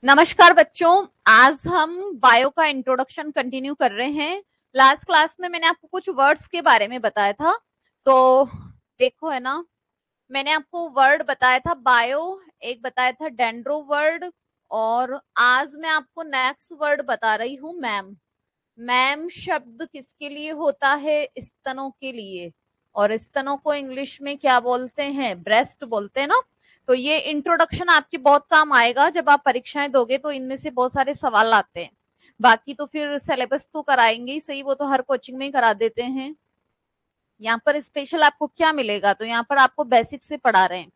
नमस्कार बच्चों, आज हम बायो का इंट्रोडक्शन कंटिन्यू कर रहे हैं। लास्ट क्लास में मैंने आपको कुछ वर्ड्स के बारे में बताया था, तो देखो है ना, मैंने आपको वर्ड बताया था बायो, एक बताया था डेंड्रो वर्ड, और आज मैं आपको नेक्स्ट वर्ड बता रही हूँ मैम। मैम शब्द किसके लिए होता है? स्तनों के लिए। और स्तनों को इंग्लिश में क्या बोलते हैं? ब्रेस्ट बोलते हैं ना। तो ये इंट्रोडक्शन आपके बहुत काम आएगा, जब आप परीक्षाएं दोगे तो इनमें से बहुत सारे सवाल आते हैं। बाकी तो फिर सिलेबस तो कराएंगे ही सही, वो तो हर कोचिंग में ही करा देते हैं। यहाँ पर स्पेशल आपको क्या मिलेगा? तो यहाँ पर आपको बेसिक से पढ़ा रहे हैं।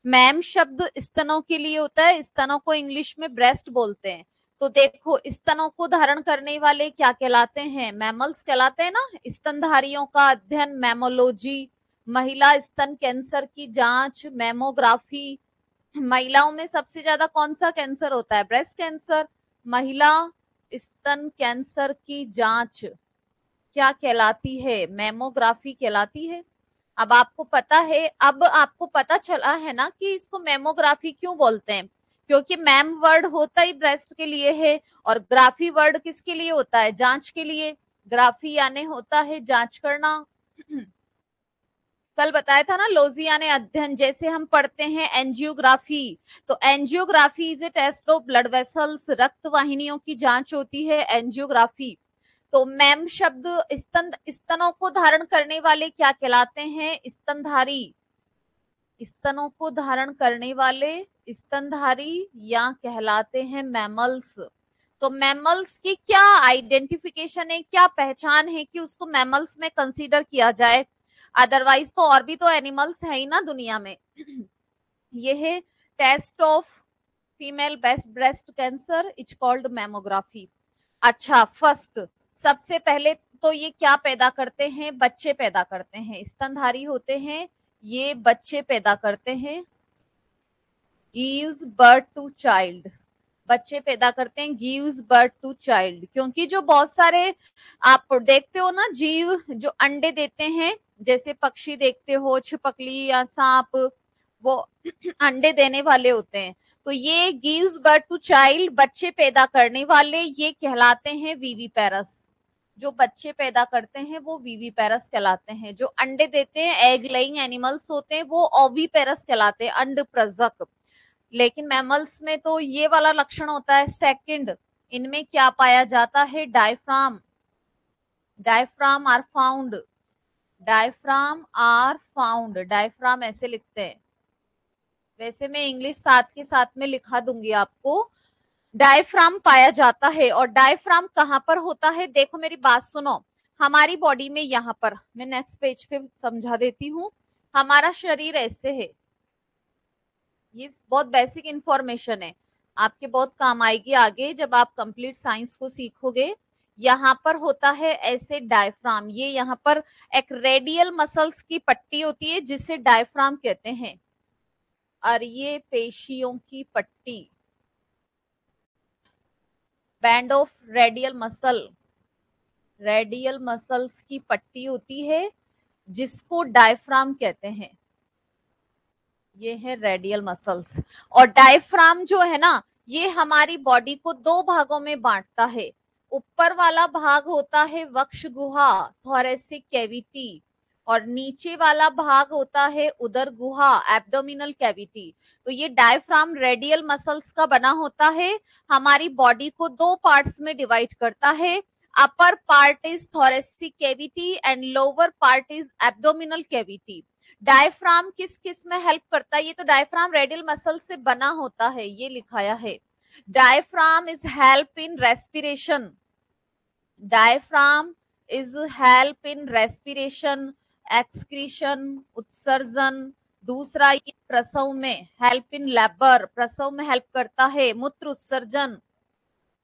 मैम शब्द स्तनों के लिए होता है, स्तनों को इंग्लिश में ब्रेस्ट बोलते हैं। तो देखो, स्तनों को धारण करने वाले क्या कहलाते हैं? मैमल्स कहलाते हैं ना। स्तनधारियों का अध्ययन मैमोलॉजी, महिला स्तन कैंसर की जांच मैमोग्राफी। महिलाओं में सबसे ज्यादा कौन सा कैंसर होता है? Breast cancer. महिला स्तन कैंसर की जांच क्या कहलाती है? मैमोग्राफी कहलाती है। अब आपको पता है, अब आपको पता चला है ना कि इसको मैमोग्राफी क्यों बोलते हैं। क्योंकि मैम वर्ड होता ही ब्रेस्ट के लिए है, और ग्राफी वर्ड किसके लिए होता है? जांच के लिए। ग्राफी यानी होता है जांच करना। कल बताया था ना, लोजिया ने अध्ययन, जैसे हम पढ़ते हैं एंजियोग्राफी, तो angiography is a test of blood vessels, रक्त वाहिनियों की जांच होती है एंजियोग्राफी। तो मैम शब्द स्तनों को धारण करने वाले क्या कहलाते हैं? स्तनधारी। स्तनों को धारण करने वाले स्तनधारी या कहलाते हैं मैमल्स। तो मैमल्स की क्या आइडेंटिफिकेशन है, क्या पहचान है कि उसको मैमल्स में कंसीडर किया जाए? अदरवाइज तो और भी तो एनिमल्स है ही ना दुनिया में। ये है test of female breast cancer is called mammography. अच्छा, फर्स्ट, सबसे पहले तो ये क्या पैदा करते हैं? बच्चे पैदा करते हैं। स्तनधारी होते हैं, ये बच्चे पैदा करते हैं। गिव्स बर्थ टू चाइल्ड, बच्चे पैदा करते हैं, गिव्स बर्थ टू चाइल्ड। क्योंकि जो बहुत सारे आप देखते हो ना जीव जो अंडे देते हैं, जैसे पक्षी देखते हो, छिपकली या सांप, वो अंडे देने वाले होते हैं। तो ये गिव्स बर्थ टू चाइल्ड, बच्चे पैदा करने वाले, ये कहलाते हैं वीवीपैरस। जो बच्चे पैदा करते हैं वो वीवीपैरस कहलाते हैं। जो अंडे देते हैं, एग लेइंग एनिमल्स होते हैं, वो ओवीपैरस कहलाते हैं, अंड प्रजक। लेकिन मैमल्स में तो ये वाला लक्षण होता है। सेकंड, इनमें क्या पाया जाता है? Diaphragm. Diaphragm are found, diaphragm are found, diaphragm ऐसे लिखते हैं। वैसे मैं इंग्लिश साथ के साथ में लिखा दूंगी आपको। डायफ्राम पाया जाता है। और डायफ्राम कहां पर होता है? देखो मेरी बात सुनो, हमारी बॉडी में, यहां पर मैं नेक्स्ट पेज पे समझा देती हूँ। हमारा शरीर ऐसे है, ये बहुत बेसिक इंफॉर्मेशन है, आपके बहुत काम आएगी आगे जब आप कंप्लीट साइंस को सीखोगे। यहाँ पर होता है ऐसे डायफ्राम, ये यहाँ पर एक रेडियल मसल्स की पट्टी होती है जिसे डायफ्राम कहते हैं, और ये पेशियों की पट्टी, band of radial muscle, radial muscles की पट्टी होती है जिसको डायफ्राम कहते हैं। ये है रेडियल मसल्स। और डायफ्राम जो है ना, ये हमारी बॉडी को दो भागों में बांटता है। ऊपर वाला भाग होता है वक्ष गुहा, थोरेसिक कैविटी, और नीचे वाला भाग होता है उदर गुहा, एब्डोमिनल कैविटी। तो ये डायफ्राम रेडियल मसल्स का बना होता है, हमारी बॉडी को दो पार्ट्स में डिवाइड करता है। Upper part is thoracic cavity and lower part is abdominal cavity. Diaphragm किस किस में हेल्प करता है? ये तो डायफ्राम रेडियल मसल से बना होता है, ये लिखाया है। Diaphragm is help in respiration, diaphragm is help in respiration, excretion, उत्सर्जन। दूसरा, ये प्रसव में हेल्प इन लेबर, प्रसव में हेल्प करता है। मूत्र उत्सर्जन,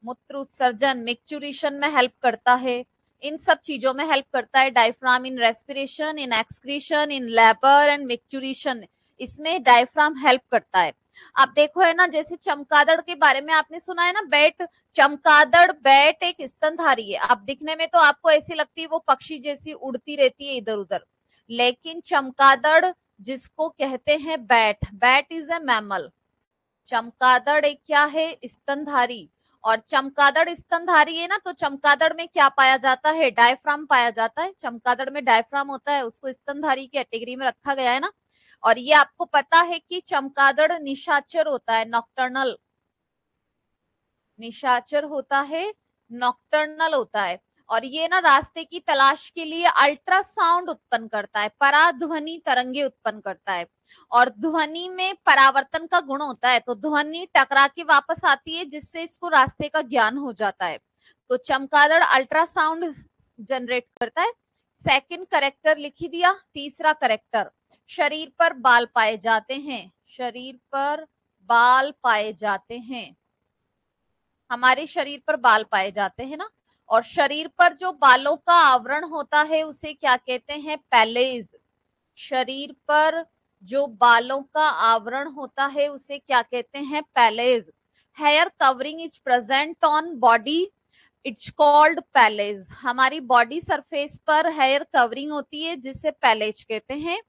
मूत्र उत्सर्जन, मिक्चुरेशन में हेल्प करता है। इन सब चीजों में हेल्प करता है diaphragm, in respiration, in excretion, in labour and micturition, इसमें डायफ्राम हेल्प करता है। आप देखो है ना, जैसे चमगादड़ के बारे में आपने सुना है ना, बैट, चमगादड़ बैट एक स्तनधारी है। अब दिखने में तो आपको ऐसी लगती है वो पक्षी जैसी उड़ती रहती है इधर उधर, लेकिन चमगादड़ जिसको कहते हैं bat, bat is a mammal, चमगादड़ एक क्या है, स्तनधारी। और चमगादड़ स्तनधारी है ना, तो चमगादड़ में क्या पाया जाता है, डायफ्राम पाया जाता है। चमगादड़ में डायफ्राम होता है, उसको स्तनधारी कैटेगरी में रखा गया है ना। और ये आपको पता है कि चमगादड़ निशाचर होता है, नॉक्टर्नल, निशाचर होता है, नॉक्टर्नल होता है। और ये ना रास्ते की तलाश के लिए अल्ट्रासाउंड उत्पन्न करता है, पराध्वनि तरंगे उत्पन्न करता है। और ध्वनि में परावर्तन का गुण होता है, तो ध्वनि टकरा के वापस आती है, जिससे इसको रास्ते का ज्ञान हो जाता है। तो चमगादड़ अल्ट्रासाउंड जनरेट करता है। सेकंड करेक्टर लिख ही दिया। तीसरा करेक्टर, शरीर पर बाल पाए जाते हैं, शरीर पर बाल पाए जाते हैं, हमारे शरीर पर बाल पाए जाते हैं ना। और शरीर पर जो बालों का आवरण होता है उसे क्या कहते हैं, पैलेज। शरीर पर जो बालों का आवरण होता है उसे क्या कहते हैं, pelage. Hair covering is present on body, it's called pelage. हमारी बॉडी सरफेस पर हेयर कवरिंग होती है जिसे पैलेज कहते हैं।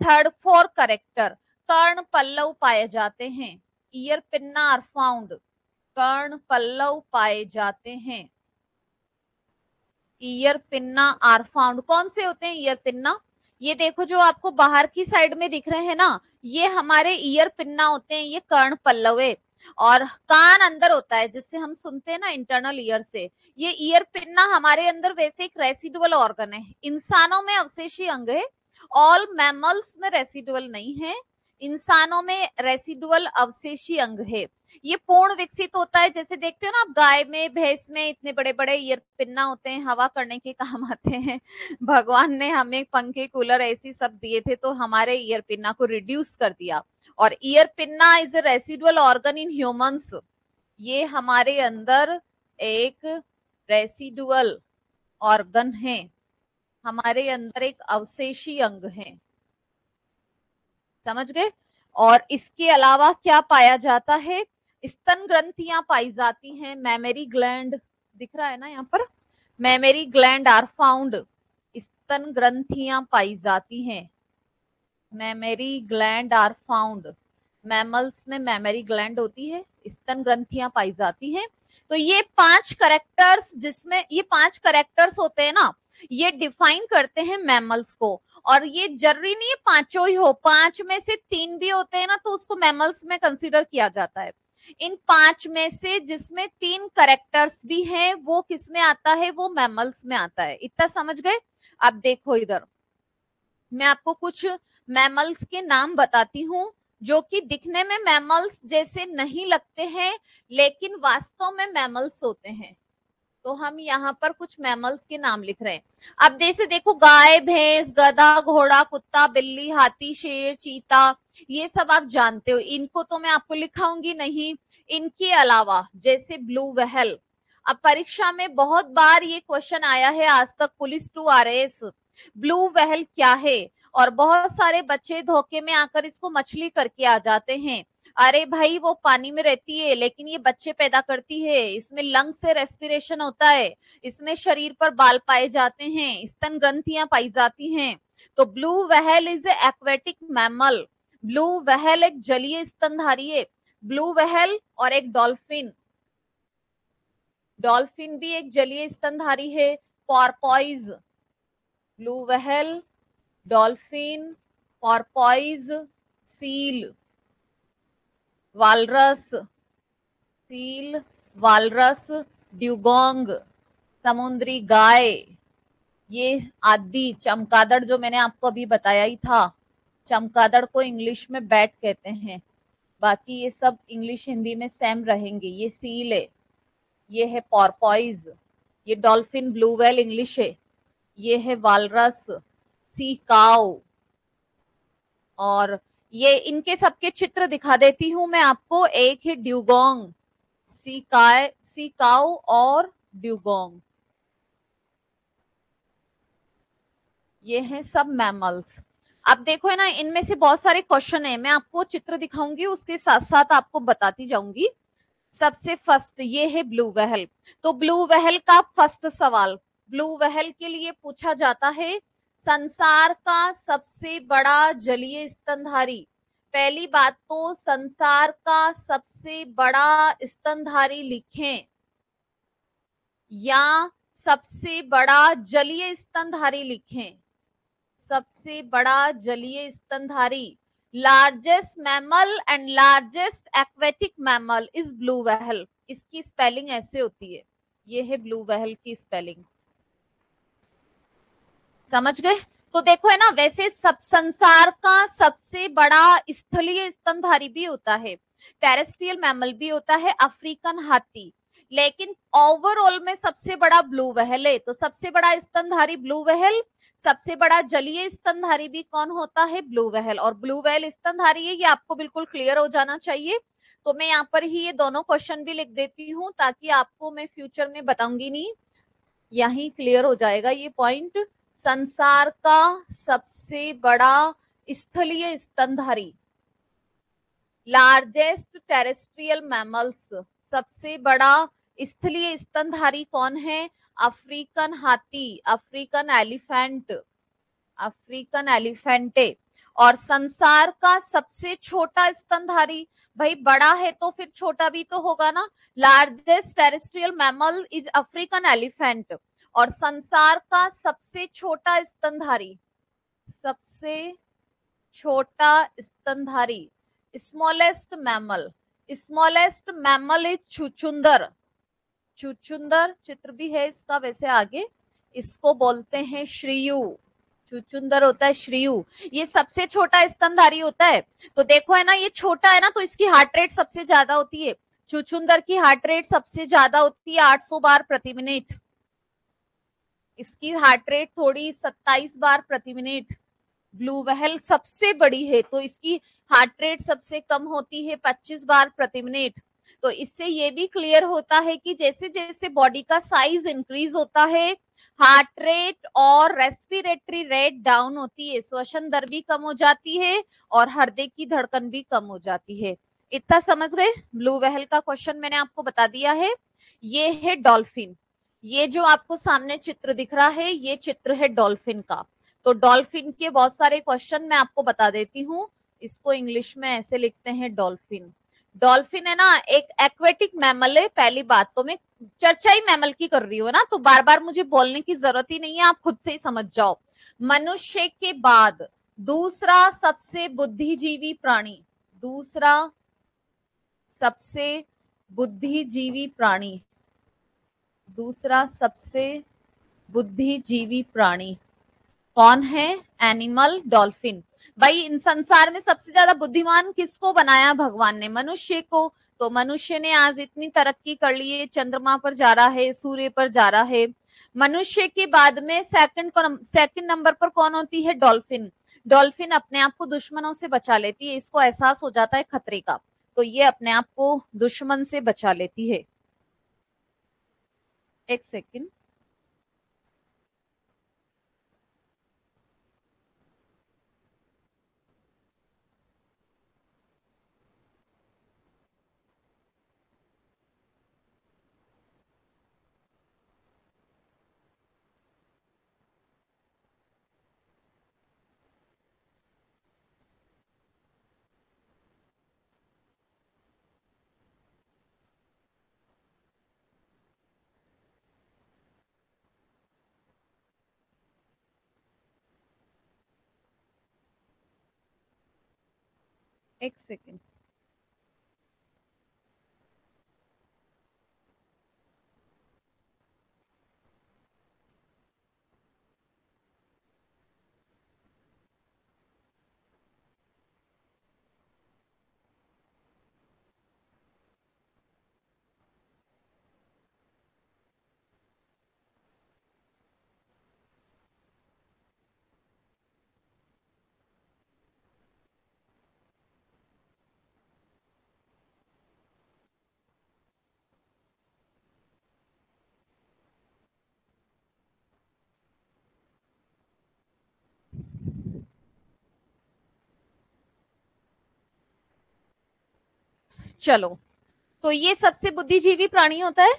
थर्ड, फोर करेक्टर, कर्ण पल्लव पाए जाते हैं, ईयर पिन्ना आर फाउंड, कर्ण पल्लव पाए जाते हैं, ईयर पिन्ना आर फाउंड। कौन से होते हैं ईयर पिन्ना, ये देखो जो आपको बाहर की साइड में दिख रहे हैं ना, ये हमारे ईयर पिन्ना होते हैं, ये कर्ण पल्लव है। और कान अंदर होता है जिससे हम सुनते हैं ना, इंटरनल ईयर से। ये ईयर पिन्ना हमारे अंदर वैसे एक रेसिडुअल ऑर्गन है, इंसानों में अवशेषी अंग है, ऑल मैमल्स में रेसिडुअल नहीं है, इंसानों में रेसिडुअल अवशेषी अंग है। ये पूर्ण विकसित होता है, जैसे देखते हो ना आप गाय में, भैंस में इतने बड़े बड़े ईयर पिन्ना होते हैं, हवा करने के काम आते हैं। भगवान ने हमें पंखे, कूलर ऐसी सब दिए थे, तो हमारे ईयर पिन्ना को रिड्यूस कर दिया। और ear pinna is a residual organ in humans, ये हमारे अंदर एक रेसिडुअल ऑर्गन है, हमारे अंदर एक अवशेषी अंग है, समझ गए। और इसके अलावा क्या पाया जाता है, स्तन ग्रंथियां पाई जाती हैं, मेमोरी ग्लैंड दिख रहा है ना यहाँ पर, मेमोरी ग्लैंड आर फाउंड, स्तन ग्रंथियां पाई जाती हैं, mammary gland are found. Mammals में मेमोरी ग्लैंड होती है, स्तन ग्रंथियां पाई जाती हैं। तो ये 5 करेक्टर्स, जिसमें ये 5 करेक्टर्स होते हैं ना, ये डिफाइन करते हैं मैमल्स को। और ये जरूरी नहीं है पांचों ही हो, 5 में से 3 भी होते हैं ना, तो उसको मैमल्स में कंसीडर किया जाता है। इन 5 में से जिसमें 3 करेक्टर्स भी हैं, वो किस में आता है, वो मैमल्स में आता है। इतना समझ गए। अब देखो इधर, मैं आपको कुछ मैमल्स के नाम बताती हूँ जो कि दिखने में मैमल्स जैसे नहीं लगते हैं, लेकिन वास्तव में मैमल्स होते हैं। तो हम यहाँ पर कुछ मैमल्स के नाम लिख रहे हैं। अब जैसे देखो, गाय, भैंस, गधा, घोड़ा, कुत्ता, बिल्ली, हाथी, शेर, चीता, ये सब आप जानते हो, इनको तो मैं आपको लिखाऊंगी नहीं। इनके अलावा जैसे ब्लू व्हेल, अब परीक्षा में बहुत बार ये क्वेश्चन आया है आज तक, पुलिस 2 RAS, ब्लू व्हेल क्या है। और बहुत सारे बच्चे धोखे में आकर इसको मछली करके आ जाते हैं। अरे भाई, वो पानी में रहती है लेकिन ये बच्चे पैदा करती है, इसमें लंग से रेस्पिरेशन होता है, इसमें शरीर पर बाल पाए जाते हैं, स्तन ग्रंथियां पाई जाती हैं। तो blue whale is a aquatic mammal, blue whale एक जलीय स्तनधारी है। ब्लू व्हेल और एक डॉल्फिन, डॉल्फिन भी एक जलीय स्तनधारी है। Porpoise, blue whale, dolphin, porpoise, seal, walrus, seal, walrus, dugong, समुद्री गाय, ये आदि। चमगादड़ जो मैंने आपको अभी बताया ही था, चमगादड़ को इंग्लिश में बैट कहते हैं, बाकी ये सब इंग्लिश हिंदी में सेम रहेंगे। ये सील है, ये है पॉर्पॉइज, ये डॉल्फिन ब्लू व्हेल इंग्लिश है, ये है वालरस, सी काउ। और ये इनके सबके चित्र दिखा देती हूं मैं आपको। एक है ड्यूगोंग, सी काउ और ड्यूगोंग, ये हैं सब मैमल्स। अब देखो है ना, इनमें से बहुत सारे क्वेश्चन है, मैं आपको चित्र दिखाऊंगी, उसके साथ साथ आपको बताती जाऊंगी। सबसे फर्स्ट ये है ब्लू व्हेल। तो ब्लू व्हेल का फर्स्ट सवाल ब्लू व्हेल के लिए पूछा जाता है, संसार का सबसे बड़ा जलीय स्तनधारी पहली बात तो संसार का सबसे बड़ा स्तनधारी लिखें या सबसे बड़ा जलीय स्तनधारी लिखें। सबसे बड़ा जलीय स्तनधारी, largest mammal and largest aquatic mammal is blue whale. इसकी स्पेलिंग ऐसे होती है, ये है ब्लू व्हेल की स्पेलिंग, समझ गए? तो देखो है ना, वैसे सब संसार का सबसे बड़ा स्थलीय स्तनधारी भी होता है, टेरेस्ट्रियल मैमल भी होता है, अफ्रीकन हाथी, लेकिन ओवरऑल में सबसे बड़ा ब्लू व्हेल है। तो सबसे बड़ा स्तनधारी ब्लू व्हेल, सबसे बड़ा जलीय स्तनधारी भी कौन होता है? Blue whale. और ब्लू व्हेल स्तनधारी है, ये आपको बिल्कुल क्लियर हो जाना चाहिए। तो मैं यहाँ पर ही ये दोनों क्वेश्चन भी लिख देती हूँ ताकि आपको मैं फ्यूचर में बताऊंगी नहीं, यही क्लियर हो जाएगा ये पॉइंट। संसार का सबसे बड़ा स्थलीय स्तनधारी, लार्जेस्ट टेरेस्ट्रियल मैमल्स, सबसे बड़ा स्थलीय स्तनधारी कौन है? अफ्रीकन हाथी, अफ्रीकन एलिफेंट, अफ्रीकन एलिफेंटे। और संसार का सबसे छोटा स्तनधारी, भाई बड़ा है तो फिर छोटा भी तो होगा ना, largest terrestrial mammal is African elephant. और संसार का सबसे छोटा स्तनधारी, सबसे छोटा स्तनधारी, smallest mammal, smallest mammal is छुचुंदर। छुचुंदर चित्र भी है इसका वैसे आगे, इसको बोलते हैं श्रीयु, छुचुंदर होता है श्रीयु, ये सबसे छोटा स्तनधारी होता है। तो देखो है ना, ये छोटा है ना, तो इसकी हार्ट रेट सबसे ज्यादा होती है। छुचुंदर की हार्ट रेट सबसे ज्यादा होती है 800 बार प्रति मिनट, इसकी हार्ट रेट थोड़ी 27 बार प्रति मिनट। ब्लू व्हेल सबसे बड़ी है तो इसकी हार्ट रेट सबसे कम होती है 25 बार प्रति मिनट। तो इससे ये भी क्लियर होता है कि जैसे जैसे बॉडी का साइज इंक्रीज होता है, हार्ट रेट और रेस्पिरेटरी रेट डाउन होती है, श्वसन दर भी कम हो जाती है और हृदय की धड़कन भी कम हो जाती है। इतना समझ गए? ब्लू व्हेल का क्वेश्चन मैंने आपको बता दिया है। ये है डॉल्फिन, ये जो आपको सामने चित्र दिख रहा है ये चित्र है डॉल्फिन का। तो डॉल्फिन के बहुत सारे क्वेश्चन मैं आपको बता देती हूँ, इसको इंग्लिश में ऐसे लिखते हैं डॉल्फिन। डॉल्फिन है ना एक एक्वेटिक मैमल है, पहली बात तो मैं चर्चा ही मैमल की कर रही हूँ ना, तो बार बार मुझे बोलने की जरूरत ही नहीं है, आप खुद से ही समझ जाओ। मनुष्य के बाद दूसरा सबसे बुद्धिजीवी प्राणी, दूसरा सबसे बुद्धिजीवी प्राणी, दूसरा सबसे बुद्धिजीवी प्राणी कौन है? Animal, dolphin. भाई इन संसार में सबसे ज्यादा बुद्धिमान किसको बनाया भगवान ने? मनुष्य को। तो मनुष्य ने आज इतनी तरक्की कर ली है, चंद्रमा पर जा रहा है, सूर्य पर जा रहा है। मनुष्य के बाद में सेकंड नंबर पर कौन होती है? डॉल्फिन। डॉल्फिन अपने आप को दुश्मनों से बचा लेती है, इसको एहसास हो जाता है खतरे का, तो ये अपने आप को दुश्मन से बचा लेती है। एक सेकंड, एक सेकंड। चलो, तो ये सबसे बुद्धिजीवी प्राणी होता है।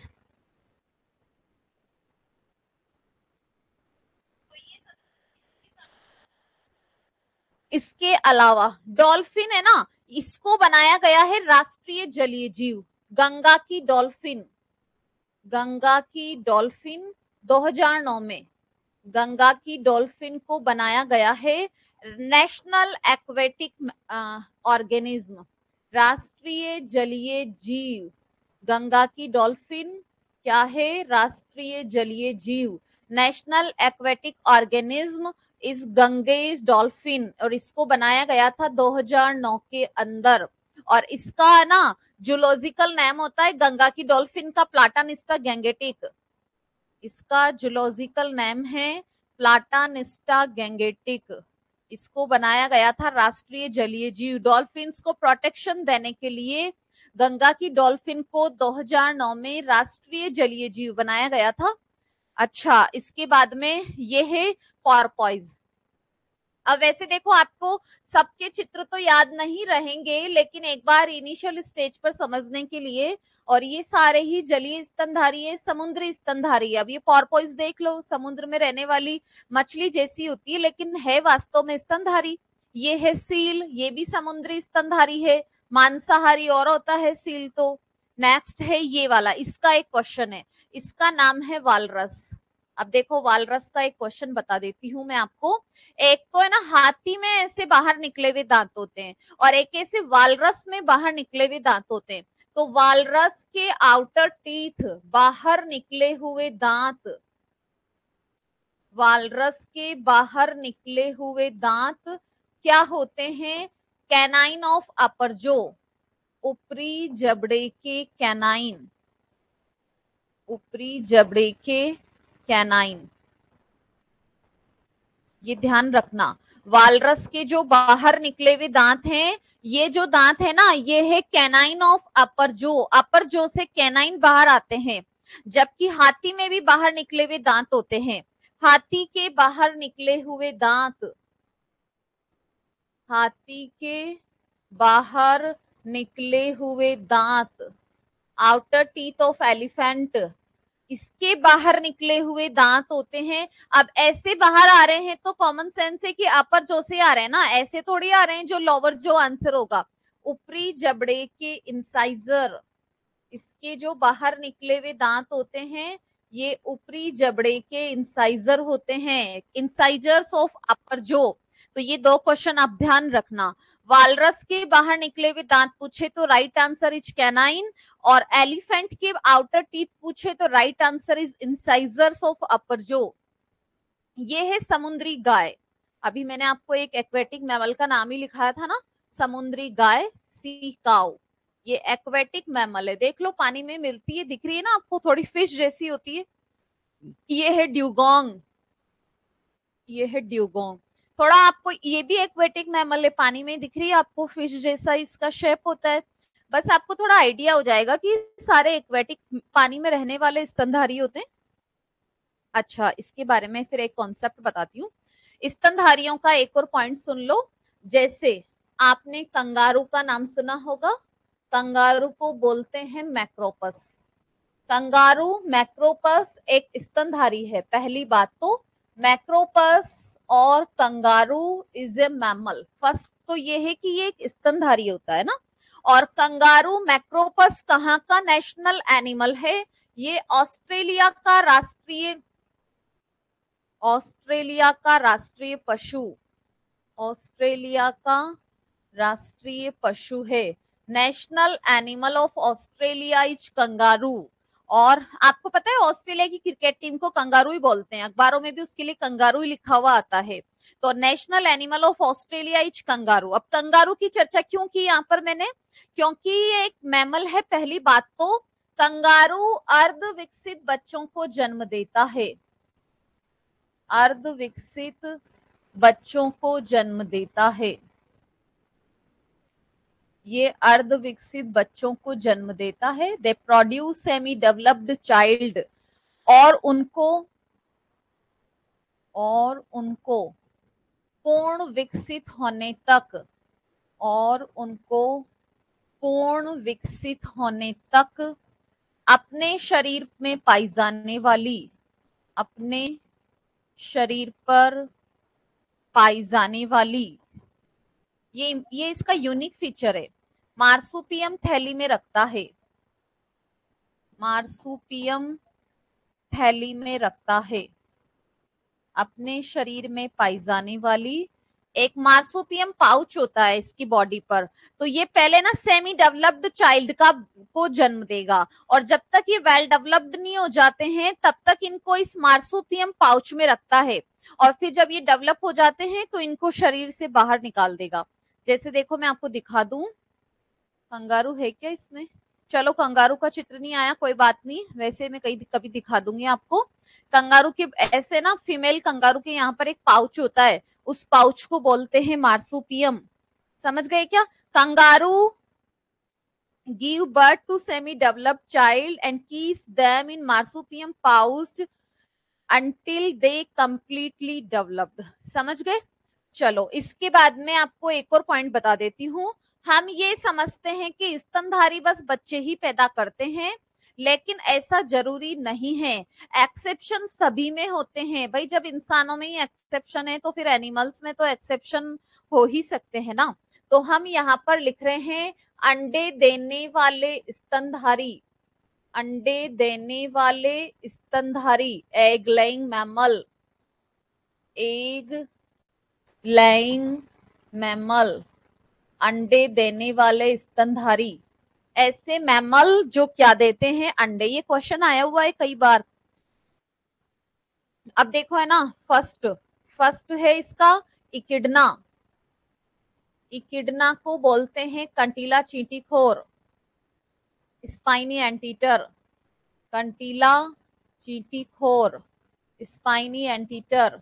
इसके अलावा डॉल्फिन है ना, इसको बनाया गया है राष्ट्रीय जलीय जीव। गंगा की डॉल्फिन, गंगा की डॉल्फिन 2009 में गंगा की डॉल्फिन को बनाया गया है नेशनल एक्वेटिक ऑर्गेनिज्म, राष्ट्रीय जलीय जीव। गंगा की डॉल्फिन क्या है? राष्ट्रीय जलीय जीव, नेशनल एक्वेटिक ऑर्गेनिज्म इस गंगेज डॉल्फिन, और इसको बनाया गया था 2009 के अंदर। और इसका ना जूलॉजिकल नेम होता है गंगा की डॉल्फिन का प्लाटानिस्टा गैंगेटिक। इसका जूलॉजिकल नेम है प्लाटानिस्टा गैंगेटिक। इसको बनाया गया था राष्ट्रीय जलीय जीव। डॉल्फिन्स को प्रोटेक्शन देने के लिए गंगा की डॉल्फिन को 2009 में राष्ट्रीय जलीय जीव बनाया गया था। अच्छा, इसके बाद में ये है पॉर्पॉइज। अब वैसे देखो, आपको सबके चित्र तो याद नहीं रहेंगे, लेकिन एक बार इनिशियल स्टेज पर समझने के लिए, और ये सारे ही जलीय स्तनधारी है, समुद्री स्तनधारी है। अब ये पॉर्पोइज देख लो, समुद्र में रहने वाली मछली जैसी होती है, लेकिन है वास्तव में स्तनधारी। ये है सील, ये भी समुद्री स्तनधारी है, मांसाहारी और होता है सील। तो नेक्स्ट है ये वाला, इसका एक क्वेश्चन है, इसका नाम है वालरस। अब देखो, वालरस का एक क्वेश्चन बता देती हूँ मैं आपको। एक तो है ना, हाथी में ऐसे बाहर निकले हुए दांत होते हैं, और एक ऐसे वालरस में बाहर निकले हुए दांत होते हैं। तो वालरस के आउटर टीथ, बाहर निकले हुए दांत, वालरस के बाहर निकले हुए दांत क्या होते हैं? कैनाइन ऑफ अपर जो, ऊपरी जबड़े के कैनाइन, ऊपरी जबड़े के कैनाइन। ये ध्यान रखना, वालरस के जो बाहर निकले हुए दांत हैं, ये जो दांत है ना, ये है कैनाइन ऑफ अपर जो। अपर जो से कैनाइन बाहर आते हैं, जबकि हाथी में भी बाहर निकले हुए दांत होते हैं। हाथी के बाहर निकले हुए दांत, हाथी के बाहर निकले हुए दांत, आउटर टीथ ऑफ एलिफेंट, इसके बाहर निकले हुए दांत होते हैं। अब ऐसे बाहर आ रहे हैं तो कॉमन सेंस है कि अपर जो से आ रहे हैं ना, ऐसे थोड़ी आ रहे हैं जो लोअर जो आंसर होगा। ऊपरी जबड़े के इंसाइजर, इसके जो बाहर निकले हुए दांत होते हैं, ये ऊपरी जबड़े के इंसाइजर होते हैं, इंसाइजर्स ऑफ अपर जो। तो ये दो क्वेश्चन आप ध्यान रखना। वालरस के बाहर निकले हुए दांत पूछे तो राइट आंसर इज कैनाइन, और एलिफेंट के आउटर टीथ पूछे तो right answer is incisors of upper जो। ये है समुद्री गाय। अभी मैंने आपको एक एक्वेटिक मैमल का नाम ही लिखाया था ना, समुद्री गाय, सी काउ। ये एक्वेटिक मैमल है, देख लो पानी में मिलती है, दिख रही है ना आपको, थोड़ी फिश जैसी होती है। ये है ड्यूगोंग, ये है ड्यूगोंग। थोड़ा आपको, ये भी एक्वेटिक मैमल है, पानी में दिख रही है आपको, फिश जैसा इसका शेप होता है। बस आपको थोड़ा आइडिया हो जाएगा कि सारे एक्वेटिक पानी में रहने वाले स्तनधारी होते हैं। अच्छा, इसके बारे में फिर एक कॉन्सेप्ट बताती हूँ। स्तनधारियों का एक और पॉइंट सुन लो। जैसे आपने कंगारू का नाम सुना होगा, कंगारू को बोलते हैं मैक्रोपस। कंगारू मैक्रोपस एक स्तनधारी है। पहली बात तो मैक्रोपस और kangaroo is a mammal. First तो ये है कि ये एक स्तनधारी होता है ना। और कंगारू मैक्रोपस कहाँ का नेशनल एनिमल है? ये ऑस्ट्रेलिया का राष्ट्रीय, ऑस्ट्रेलिया का राष्ट्रीय पशु, ऑस्ट्रेलिया का राष्ट्रीय पशु है। National animal of Australia is kangaroo. और आपको पता है ऑस्ट्रेलिया की क्रिकेट टीम को कंगारू ही बोलते हैं, अखबारों में भी उसके लिए कंगारू ही लिखा हुआ आता है। तो national animal of Australia is kangaroo. अब कंगारू की चर्चा क्यों की यहाँ पर मैंने? क्योंकि ये एक मैमल है। पहली बात तो कंगारू अर्ध विकसित बच्चों को जन्म देता है, अर्ध विकसित बच्चों को जन्म देता है। ये अर्ध विकसित बच्चों को जन्म देता है। They produce semi developed child, और उनको पूर्ण विकसित होने तक, और उनको पूर्ण विकसित होने तक अपने शरीर में पाई जाने वाली, अपने शरीर पर पाई जाने वाली ये इसका यूनिक फीचर है। मार्सुपियम थैली में रखता है, मार्सुपियम थैली में रखता है अपने शरीर में पाई जाने वाली एक मार्सुपियम पाउच होता है इसकी बॉडी पर। तो ये पहले ना सेमी डेवलप्ड चाइल्ड को जन्म देगा, और जब तक ये वेल डेवलप्ड नहीं हो जाते हैं तब तक इनको इस मार्सुपियम पाउच में रखता है, और फिर जब ये डेवलप हो जाते हैं तो इनको शरीर से बाहर निकाल देगा। जैसे देखो मैं आपको दिखा दूं, कंगारू है क्या इसमें? चलो कंगारू का चित्र नहीं आया, कोई बात नहीं, वैसे मैं कभी दिखा दूंगी आपको। कंगारू के ऐसे ना, फीमेल कंगारू के यहाँ पर एक पाउच होता है, उस पाउच को बोलते हैं मार्सुपियम। समझ गए क्या? Kangaroo give birth to semi developed child and keeps them in marsupium pouch until they completely developed. समझ गए? चलो इसके बाद में आपको एक और पॉइंट बता देती हूँ। हम ये समझते हैं कि स्तनधारी बस बच्चे ही पैदा करते हैं, लेकिन ऐसा जरूरी नहीं है। एक्सेप्शन सभी में होते हैं भाई, जब इंसानों में ही एक्सेप्शन है तो फिर एनिमल्स में तो एक्सेप्शन हो ही सकते हैं ना। तो हम यहाँ पर लिख रहे हैं अंडे देने वाले स्तनधारी, अंडे देने वाले स्तनधारी, egg laying mammal, egg laying mammal, अंडे देने वाले स्तनधारी, ऐसे मैमल जो क्या देते हैं? अंडे। ये क्वेश्चन आया हुआ है कई बार। अब देखो है ना, फर्स्ट है इसका इकिडना, इकिडना को बोलते हैं कंटीला चींटीखोर, स्पाइनी एंटीटर, कंटीला चींटीखोर, स्पाइनी एंटीटर,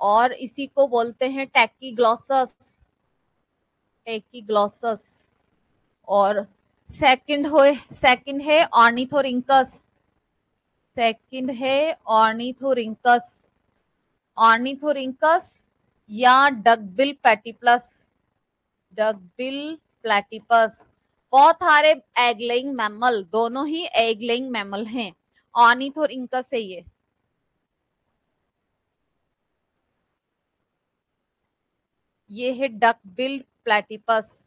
और इसी को बोलते हैं टैकीग्लॉसस, टैकीग्लॉसस। और सेकंड है ऑर्निथोरिंकस, सेकंड है ऑर्निथोरिंकस, ऑर्निथोरिंकस या डकबिल प्लैटिपस, डकबिल प्लैटिपस। बहुत सारे एग लेइंग मैमल, दोनों ही एग लेइंग मैमल हैं। ऑर्निथोरिंकस है ये है डकबिल प्लैटिपस।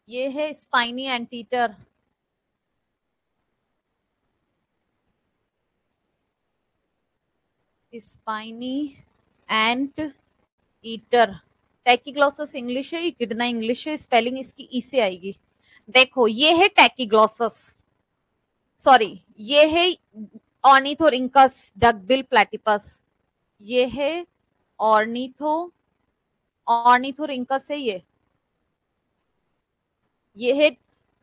ये है spiny anteater, spiny ant eater. Tachyglossus English है, इकिडना इंग्लिश है, स्पेलिंग इसकी ई से आएगी। देखो ये है टैकीग्लॉसस, सॉरी ये है ऑर्निथोरिंकस डकबिल प्लैटिपस, ये है ऑर्निथोरिंकस है ये है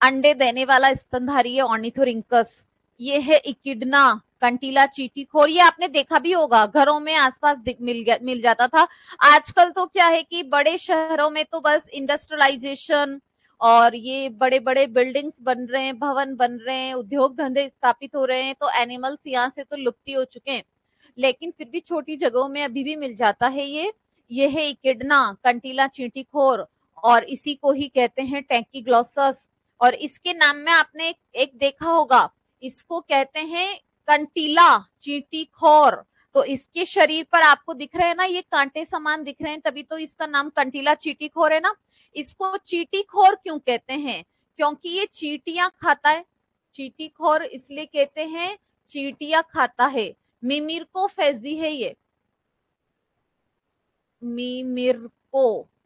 अंडे देने वाला स्तनधारी है ऑर्निथोरिंकस। ये है इकिडना कंटीला चींटीखोर, ये आपने देखा भी होगा, घरों में आसपास मिल जाता था। आजकल तो क्या है कि बड़े शहरों में तो बस इंडस्ट्रियलाइजेशन और ये बड़े बड़े बिल्डिंग्स बन रहे हैं, भवन बन रहे हैं, उद्योग धंधे स्थापित हो रहे हैं, तो एनिमल्स यहाँ से तो लुप्त हो चुके हैं, लेकिन फिर भी छोटी जगहों में अभी भी मिल जाता है ये है इकिडना कंटीला चींटीखोर, और इसी को ही कहते हैं टैकीग्लॉसस। और इसके नाम में आपने एक देखा होगा, इसको कहते हैं कंटीला चींटीखोर। तो इसके शरीर पर आपको दिख रहे हैं ना, ये कांटे समान दिख रहे हैं, तभी तो इसका नाम कंटीला चींटीखोर है ना। इसको चींटीखोर क्यों कहते हैं? क्योंकि ये चींटियां खाता है। चींटीखोर इसलिए कहते हैं चींटियां खाता है। मिमिर्कोफेजी है ये, मिमिर्कोफेजी।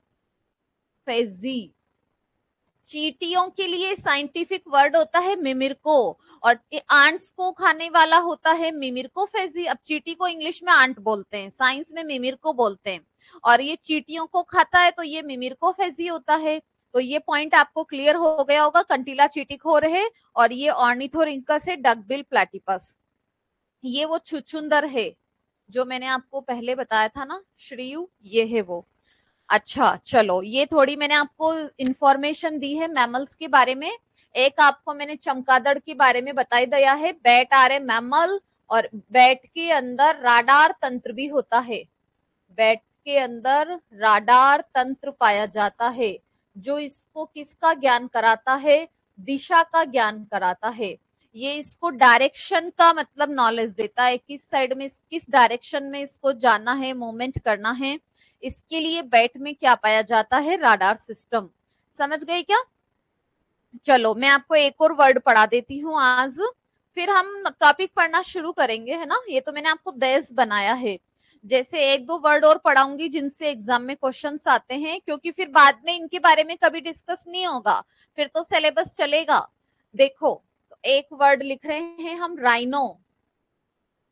चींटियों के लिए साइंटिफिक वर्ड होता है मिमिर्को, और आंट्स को खाने वाला होता है मिमिर्कोफेजी। अब चींटी को इंग्लिश में आंट बोलते हैं, साइंस में मिमिर्को बोलते हैं, और ये चींटियों को खाता है तो ये मिमिर्कोफेजी होता है। तो ये पॉइंट आपको क्लियर हो गया होगा, कंटीला चींटीखोर है, और ये ऑर्निथोरिंकस है डकबिल प्लैटिपस। ये वो छुछुंदर है जो मैंने आपको पहले बताया था ना, श्रीयु, ये है वो। अच्छा चलो, ये थोड़ी मैंने आपको इंफॉर्मेशन दी है मैमल्स के बारे में। एक आपको मैंने चमगादड़ के बारे में बताई दिया है, बैट आर ए मैमल, और बैट के अंदर राडार तंत्र भी होता है, बैट के अंदर राडार तंत्र पाया जाता है, जो इसको किसका ज्ञान कराता है? दिशा का ज्ञान कराता है। ये इसको डायरेक्शन का मतलब नॉलेज देता है, किस साइड में, किस डायरेक्शन में इसको जाना है, मूवमेंट करना है। इसके लिए बैट में क्या पाया जाता है, राडार सिस्टम। समझ गए क्या? चलो मैं आपको एक और वर्ड पढ़ा देती हूँ आज, फिर हम टॉपिक पढ़ना शुरू करेंगे, है ना। ये तो मैंने आपको बेस बनाया है, जैसे एक दो वर्ड और पढ़ाऊंगी जिनसे एग्जाम में क्वेश्चंस आते हैं, क्योंकि फिर बाद में इनके बारे में कभी डिस्कस नहीं होगा, फिर तो सिलेबस चलेगा। देखो, तो एक वर्ड लिख रहे हैं हम, राइनो।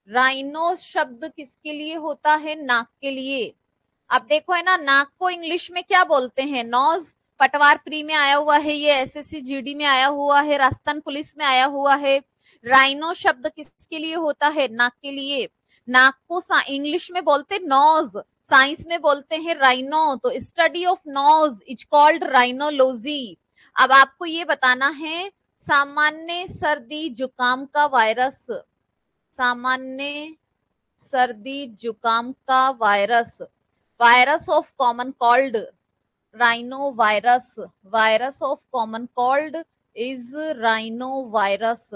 राइनो शब्द किसके लिए होता है, नाक के लिए। अब देखो है ना, नाक को इंग्लिश में क्या बोलते हैं, नोज। पटवार प्री में आया हुआ है, ये एसएससी जीडी में आया हुआ है, राजस्थान पुलिस में आया हुआ है। राइनो शब्द किसके लिए होता है, नाक के लिए। नाक को इंग्लिश में बोलते नोज, साइंस में बोलते हैं राइनो। तो study of nose is called rhinology. अब आपको ये बताना है, सामान्य सर्दी जुकाम का वायरस, सामान्य सर्दी जुकाम का virus, virus of common cold, rhino virus, virus of common cold is rhino virus.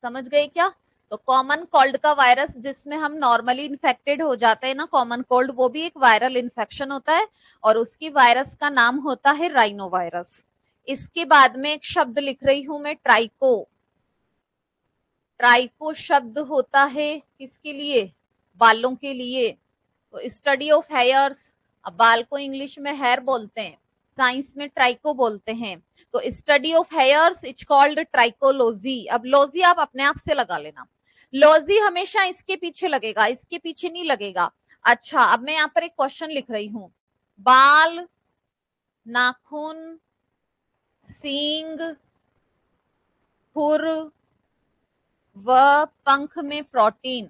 समझ गए क्या? तो कॉमन कोल्ड का वायरस, जिसमें हम नॉर्मली इन्फेक्टेड हो जाते हैं ना, कॉमन कोल्ड, वो भी एक वायरल इन्फेक्शन होता है, और उसकी वायरस का नाम होता है राइनो वायरस। इसके बाद में एक शब्द लिख रही हूं मैं, ट्राइको। ट्राइको शब्द होता है किसके लिए, बालों के लिए। तो स्टडी ऑफ हेयर्स, अब बाल को इंग्लिश में हेयर बोलते हैं, साइंस में ट्राइको बोलते हैं। तो study of hairs is called trichology. अब लॉजी आप अपने आप से लगा लेना, लॉजी हमेशा इसके पीछे लगेगा, इसके पीछे नहीं लगेगा। अच्छा, अब मैं यहाँ पर एक क्वेश्चन लिख रही हूं, बाल, नाखून, सींग, खुर व पंख में प्रोटीन।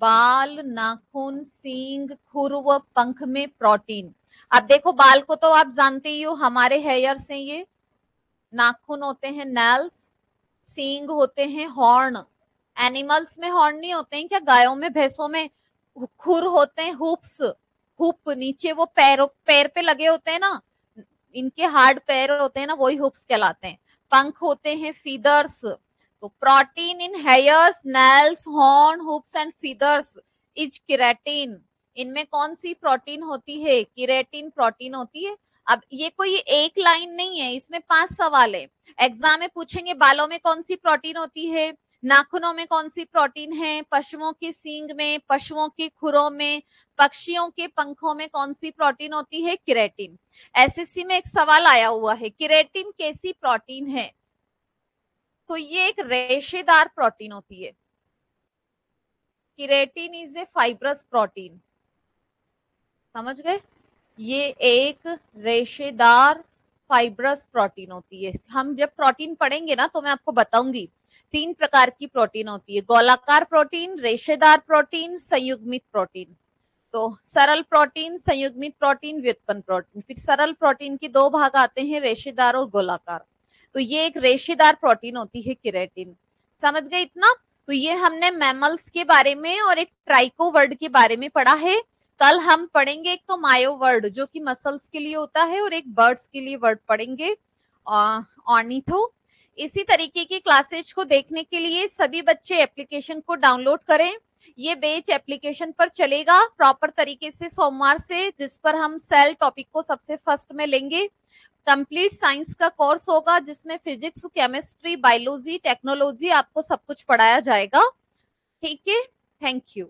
बाल, नाखून, सींग, खुर व पंख में प्रोटीन। अब देखो, बाल को तो आप जानते ही हो, हमारे हेयर्स हैं ये। नाखून होते हैं नेल्स, सींग होते हैं हॉर्न। एनिमल्स में हॉर्न नहीं होते हैं क्या, गायों में, भैंसों में। खुर होते हैं हुप्स, हुप नीचे वो पैर पे लगे होते हैं ना, इनके हार्ड पैर होते हैं ना, वही हुप्स कहलाते हैं। पंख होते हैं फीदर्स। तो protein in hairs, nails, horn, hoops and feathers is keratin. इनमें कौन सी प्रोटीन होती है, केराटिन प्रोटीन होती है। अब ये कोई एक लाइन नहीं है, इसमें 5 सवाल है। एग्जाम में पूछेंगे, बालों में कौन सी प्रोटीन होती है, नाखूनों में कौन सी प्रोटीन है, पशुओं की सींग में, पशुओं की खुरों में, पक्षियों के पंखों में कौन सी प्रोटीन होती है, केराटिन। एसएससी में एक सवाल आया हुआ है, केराटिन कैसी प्रोटीन है। तो ये एक रेशेदार प्रोटीन होती है। Keratin is a fibrous protein. समझ गए? ये एक रेशेदार फाइब्रस प्रोटीन होती है। हम जब प्रोटीन पढ़ेंगे ना, तो मैं आपको बताऊंगी 3 प्रकार की प्रोटीन होती है, गोलाकार प्रोटीन, रेशेदार प्रोटीन, संयुग्मित प्रोटीन। तो सरल प्रोटीन, संयुग्मित प्रोटीन, व्युत्पन्न प्रोटीन। फिर सरल प्रोटीन के 2 भाग आते हैं, रेशेदार और गोलाकार। तो ये एक रेशेदार प्रोटीन होती है केराटिन। समझ गए इतना? तो ये हमने मैमल्स के बारे में और एक ट्राइको वर्ड के बारे में पढ़ा है। कल हम पढ़ेंगे एक तो मायो वर्ड, जो कि मसल्स के लिए होता है, और एक बर्ड्स के लिए वर्ड पढ़ेंगे, ऑर्निथो। इसी तरीके की क्लासेज को देखने के लिए सभी बच्चे एप्लीकेशन को डाउनलोड करें। ये बेच एप्लीकेशन पर चलेगा प्रॉपर तरीके से सोमवार से, जिस पर हम सेल टॉपिक को सबसे फर्स्ट में लेंगे। कंप्लीट साइंस का कोर्स होगा, जिसमें फिजिक्स, केमिस्ट्री, बायोलॉजी, टेक्नोलॉजी, आपको सब कुछ पढ़ाया जाएगा। ठीक है, थैंक यू।